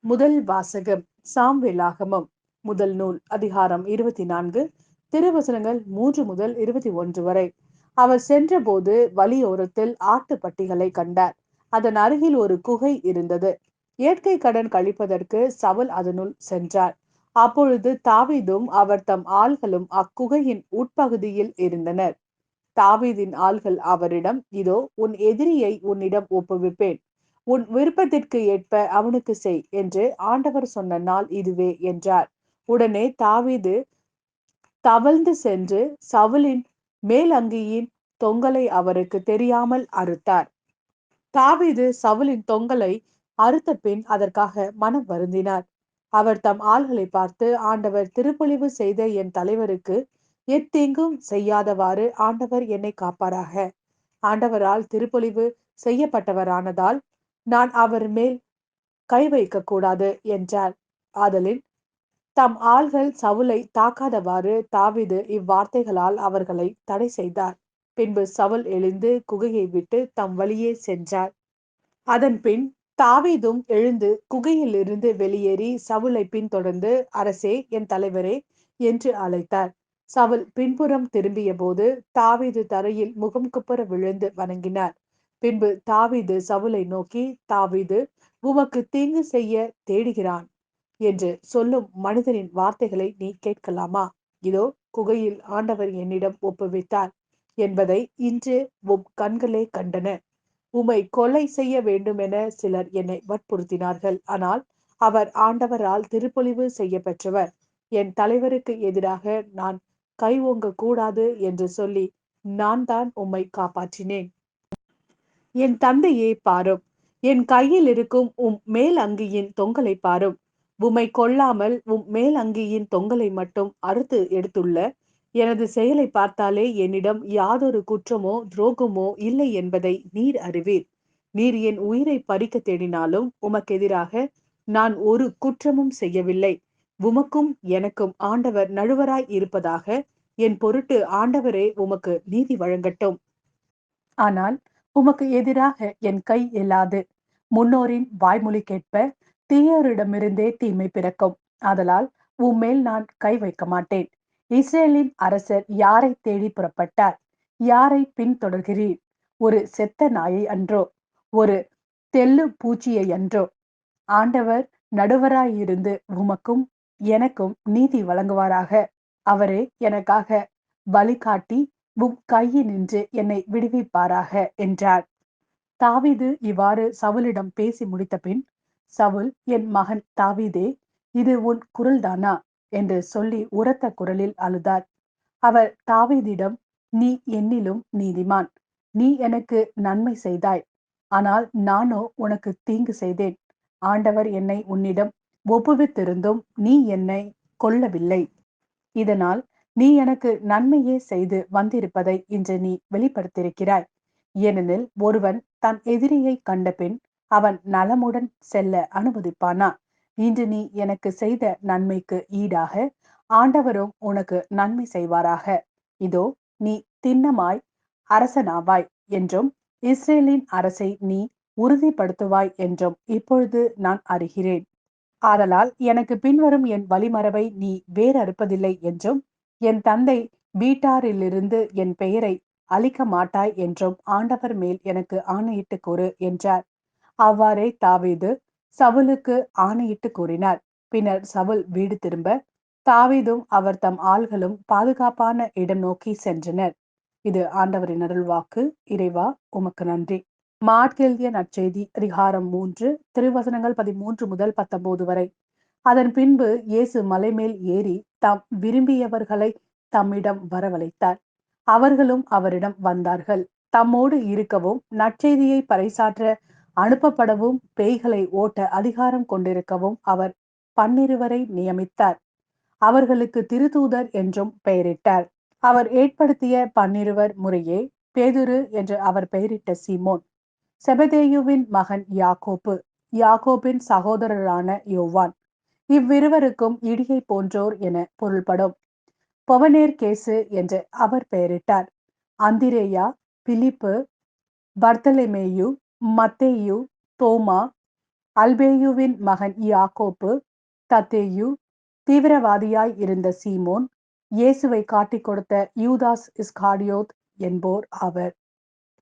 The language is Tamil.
முதல் வாசகம் சாம்வேலாகமம் முதல் நூல் அதிகாரம் 24 திருவசனங்கள் 3 முதல் 21 வரை. அவர் சென்றபோது வழியோரத்தில் ஆட்டுப்பட்டிகளை கண்டார். அதன் அருகில் ஒரு குகை இருந்தது. இயற்கை கடன் கழிப்பதற்கு சவுல் அதனுள் சென்றார். அப்பொழுது தாவீதும் அவர் தம் ஆள்களும் அக்குகையின் உட்பகுதியில் இருந்தனர். தாவீதின் ஆள்கள் அவரிடம், இதோ உன் எதிரியை உன்னிடம் ஒப்புவிப்பேன், உன் விருப்பத்திற்கு ஏற்ப அவனுக்கு செய் என்று ஆண்டவர் சொன்ன நாள் இதுவே என்றார். உடனே தாவீது தவழ்ந்து சென்று சவுலின் மேல் அங்கியின் தொங்கலை அவருக்கு தெரியாமல் அறுத்தார். தாவீது சவுலின் தொங்கலை அறுத்த பின் அதற்காக மனம் வருந்தினார். அவர் தம் ஆள்களை பார்த்து, ஆண்டவர் திருப்பொழிவு செய்த என் தலைவருக்கு எத்தீங்கும் செய்யாதவாறு ஆண்டவர் என்னை காப்பாராக. ஆண்டவரால் திருப்பொழிவு செய்யப்பட்டவரானதால் நான் அவர் மேல் கை வைக்க கூடாது என்றார். ஆதலின் தம் ஆள்கள் சவுலை தாக்காதவாறு தாவீது இவ்வார்த்தைகளால் அவர்களை தடை செய்தார். பின்பு சவுல் எழுந்து குகையை விட்டு தம் வழியே சென்றார். அதன் பின் தாவீதும் எழுந்து குகையில் இருந்து வெளியேறி சவுலை பின்தொடர்ந்து, அரசே, என் தலைவரே என்று அழைத்தார். சவுல் பின்புறம் திரும்பிய போது தாவீது தரையில் முகம் குப்புற விழுந்து வணங்கினார். பின்பு தாவீது சவுலை நோக்கி, தாவீது உமக்கு தீங்கு செய்ய தேடுகிறான் என்று சொல்லும் மனிதனின் வார்த்தைகளை நீ கேட்கலாமா? இதோ குகையில் ஆண்டவர் என்னிடம் ஒப்புவித்தார் என்பதை இன்று உம் கண்களே கண்டன. உம்மை கொலை செய்ய வேண்டுமென சிலர் என்னை வற்புறுத்தினார்கள். ஆனால் அவர் ஆண்டவரால் திருப்பொழிவு செய்ய பெற்றவர். என் தலைவருக்கு எதிராக நான் கை ஓங்க கூடாது என்று சொல்லி நான் தான் உம்மை காப்பாற்றினேன். என் தந்தையே பாரும், என் கையில் இருக்கும் உம் மேல் அங்கியின் தொங்கலை பாரும். உம்மை கொல்லாமல் உம் மேல் அங்கியின் தொங்கலை மட்டும் அறுத்து எடுத்துள்ள எனது செயலை பார்த்தாலே என்னிடம் யாதொரு குற்றமோ துரோகமோ இல்லை என்பதை நீர் அறிவீர். நீர் என் உயிரை பறிக்க தேடினாலும் உமக்கு எதிராக நான் ஒரு குற்றமும் செய்யவில்லை. உமக்கும் எனக்கும் ஆண்டவர் நடுவராய் இருப்பதாக. என் பொருட்டு ஆண்டவரே உமக்கு நீதி வழங்கட்டும். ஆனால் உமக்கு எதிராக என் கை எழாது. முன்னோரின் வாய்மொழி கேட்ப தீயோரிடமிருந்தே தீமை பிறக்கும். ஆதலால் உம்மேல் நான் கை வைக்க மாட்டேன். இஸ்ரேலின் அரசர் யாரை தேடி புறப்பட்டார்? யாரை பின்தொடர்கிறீர்? ஒரு செத்த நாயை அன்றோ? ஒரு தெள்ளு பூச்சியை அன்றோ? ஆண்டவர் நடுவராயிருந்து உமக்கும் எனக்கும் நீதி வழங்குவாராக. அவரே எனக்காக வழிகாட்டி உம் கையினின்று என்னை விடுவிப்பாராக என்றார். தாவீது இவ்வாறு சவுலிடம் பேசி முடித்த பின், சவுல், என் மகன் தாவீதே, இது உன் குரல்தானா என்று சொல்லி உரத்த குரலில் அழுதார். அவர் தாவீதிடம், நீ என்னிலும் நீதிமான். நீ எனக்கு நன்மை செய்தாய். ஆனால் நானோ உனக்கு தீங்கு செய்தேன். ஆண்டவர் என்னை உன்னிடம் ஒப்புவித்திருந்தும் நீ என்னை கொல்லவில்லை. இதனால் நீ எனக்கு நன்மையே செய்து வந்திருப்பதை இன்று நீ வெளிப்படுத்தியிருக்கிறாய். ஏனெனில் ஒருவன் தன் எதிரியை கண்டபின் அவன் நலமுடன் செல்ல அனுமதிப்பானா? இன்று நீ எனக்கு செய்த நன்மைக்கு ஈடாக ஆண்டவரும் உனக்கு நன்மை செய்வாராக. இதோ நீ திண்ணமாய் அரசனாவாய் என்றும் இஸ்ரேலின் அரசை நீ உறுதிப்படுத்துவாய் என்றும் இப்பொழுது நான் அறிகிறேன். ஆதலால் எனக்கு பின்வரும் என் வழிமரபை நீ வேறறுப்பதில்லை என்றும், என் தந்தை வீட்டாரிலிருந்து என் பெயரை அழிக்க மாட்டாய் என்றும் ஆண்டவர் மேல் எனக்கு ஆணையிட்டு கூறு என்றார். அவ்வாறே தாவீது சவுலுக்கு ஆணையிட்டு கூறினார். பின்னர் சவுல் வீடு திரும்ப தாவீதும் அவர் தம் ஆள்களும் பாதுகாப்பான இடம் நோக்கி சென்றனர். இது ஆண்டவரின் அருள்வாக்கு. இறைவா, உமக்கு நன்றி. மாட்கெழுதிய நற்செய்தி அதிகாரம் 3 திருவசனங்கள் 13 முதல் 19 வரை. அதன் பின்பு இயேசு மலைமேல் ஏறி தாம் விரும்பியவர்களை தம்மிடம் வரவழைத்தார். அவர்களும் அவரிடம் வந்தார்கள். தம்மோடு இருக்கவும் நற்செய்தியை பறைசாற்ற அனுப்பப்படவும் பேய்களை ஓட்ட அதிகாரம் கொண்டிருக்கவும் அவர் 12 நியமித்தார். அவர்களுக்கு திருத்தூதர் என்றும் பெயரிட்டார். அவர் ஏற்படுத்திய 12 முறையே பேதுரு என்று அவர் பெயரிட்ட சீமோன், செபதேயுவின் மகன் யாக்கோப்பு, யாக்கோபின் சகோதரரான யோவான், இவ்விருவருக்கும் இடியை போன்றோர் என பொருள்படும் பொவனேர்கேசு என்று அவர் பெயரிட்டார். அந்திரேயா, பிலிப்பு, பர்தலமேயு, மத்தேயு, தோமா, அல்பேயுவின் மகன் யாக்கோப்பு, தத்தேயு, தீவிரவாதியாய் இருந்த சீமோன், இயேசுவை காட்டிக் கொடுத்த யூதாஸ் இஸ்காரியோத் என்போர் ஆவர்.